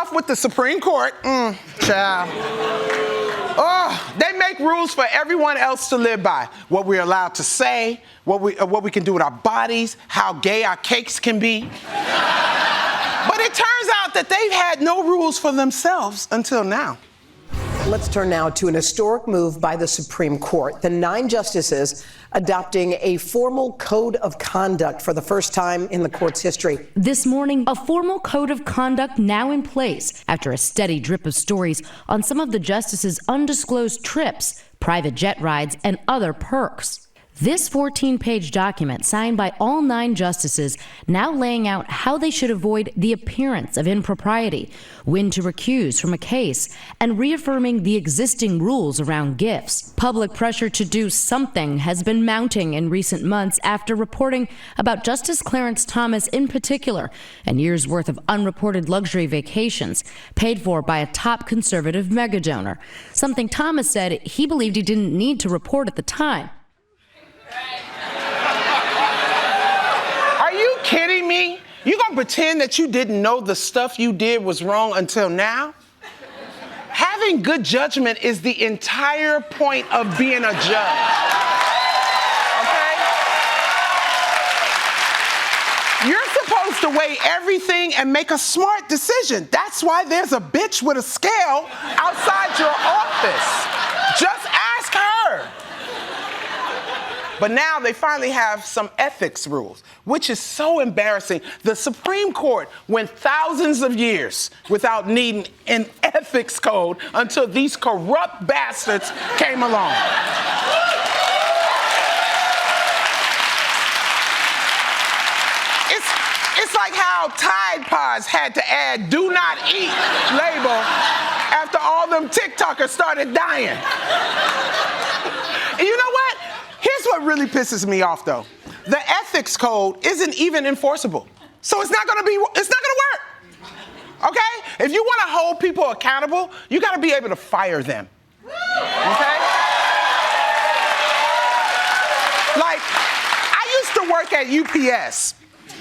off with the Supreme Court. Child. Oh, they make rules for everyone else to live by. What we're allowed to say, what we can do with our bodies, how gay our cakes can be. But it turns out that they've had no rules for themselves until now. Let's turn now to an historic move by the Supreme Court. The 9 justices adopting a formal code of conduct for the first time in the court's history. This morning, a formal code of conduct now in place after a steady drip of stories on some of the justices' undisclosed trips, private jet rides, and other perks. This 14-page document, signed by all 9 justices, now laying out how they should avoid the appearance of impropriety, when to recuse from a case, and reaffirming the existing rules around gifts. Public pressure to do something has been mounting in recent months after reporting about Justice Clarence Thomas in particular, and years' worth of unreported luxury vacations paid for by a top conservative megadonor, something Thomas said he believed he didn't need to report at the time. Are you kidding me? You gonna pretend that you didn't know the stuff you did was wrong until now? Having good judgment is the entire point of being a judge. Okay? You're supposed to weigh everything and make a smart decision. That's why there's a bitch with a scale outside your office. Just ask her. But now they finally have some ethics rules, which is so embarrassing. The Supreme Court went thousands of years without needing an ethics code until these corrupt bastards came along. It's like how Tide Pods had to add "do not eat" label after all them TikTokers started dying. And you know what? Here's what really pisses me off, though. The ethics code isn't even enforceable. So it's not gonna work. Okay? If you wanna hold people accountable, you gotta be able to fire them. Okay? Like, I used to work at UPS.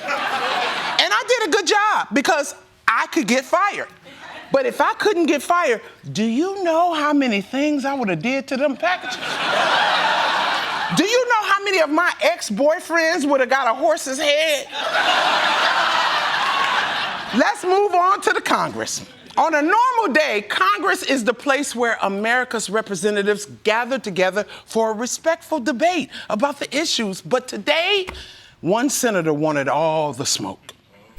And I did a good job because I could get fired. But if I couldn't get fired, do you know how many things I would have did to them packages? Do you know how many of my ex-boyfriends would have got a horse's head? Let's move on to the Congress. On a normal day, Congress is the place where America's representatives gather together for a respectful debate about the issues. But today, one senator wanted all the smoke.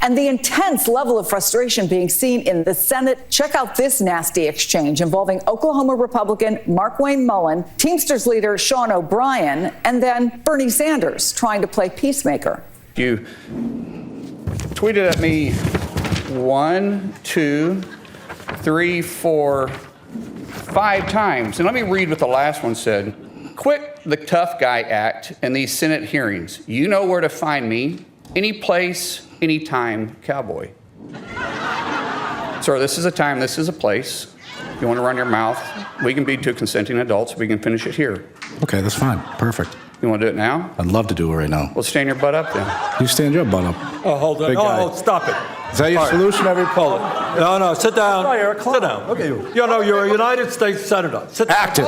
And the intense level of frustration being seen in the Senate. Check out this nasty exchange involving Oklahoma Republican Markwayne Mullin, Teamsters leader Sean O'Brien, and then Bernie Sanders trying to play peacemaker. You tweeted at me 1, 2, 3, 4, 5 times. And let me read what the last one said. Quit the tough guy act in these Senate hearings. You know where to find me. Any place, anytime, cowboy. Sir, this is a time, this is a place. You want to run your mouth? We can be two consenting adults. We can finish it here. Okay, that's fine. Perfect. You want to do it now? I'd love to do it right now. Well, stand your butt up then. You stand your butt up. Oh, hold on. Oh, stop it. Is that your solution, Hold it. No, sit down. Sit down. Okay. You're a United States Senator. Sit down. Active.